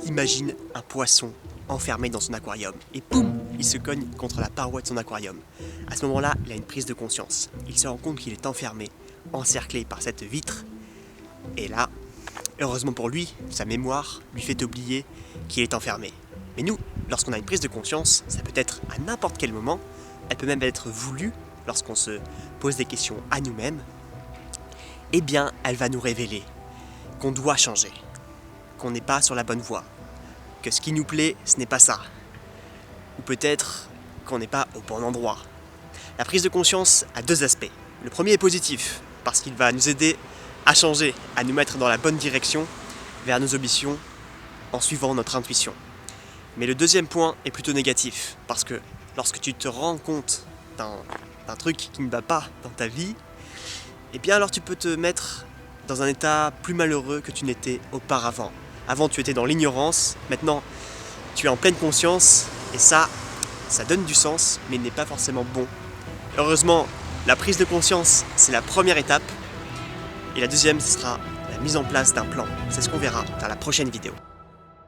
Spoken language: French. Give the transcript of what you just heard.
Imagine un poisson enfermé dans son aquarium et boum, il se cogne contre la paroi de son aquarium. À ce moment-là, il a une prise de conscience. Il se rend compte qu'il est enfermé, encerclé par cette vitre. Et là, heureusement pour lui, sa mémoire lui fait oublier qu'il est enfermé. Mais nous, lorsqu'on a une prise de conscience, ça peut être à n'importe quel moment, elle peut même être voulue lorsqu'on se pose des questions à nous-mêmes. Eh bien, elle va nous révéler qu'on doit changer, qu'on n'est pas sur la bonne voie, que ce qui nous plaît, ce n'est pas ça. Ou peut-être qu'on n'est pas au bon endroit. La prise de conscience a deux aspects. Le premier est positif, parce qu'il va nous aider à changer, à nous mettre dans la bonne direction, vers nos ambitions, en suivant notre intuition. Mais le deuxième point est plutôt négatif, parce que lorsque tu te rends compte d'un truc qui ne va pas dans ta vie, eh bien alors tu peux te mettre dans un état plus malheureux que tu n'étais auparavant. Avant tu étais dans l'ignorance, maintenant tu es en pleine conscience, et ça donne du sens, mais n'est pas forcément bon. Heureusement, la prise de conscience, c'est la première étape, et la deuxième, ce sera la mise en place d'un plan. C'est ce qu'on verra dans la prochaine vidéo.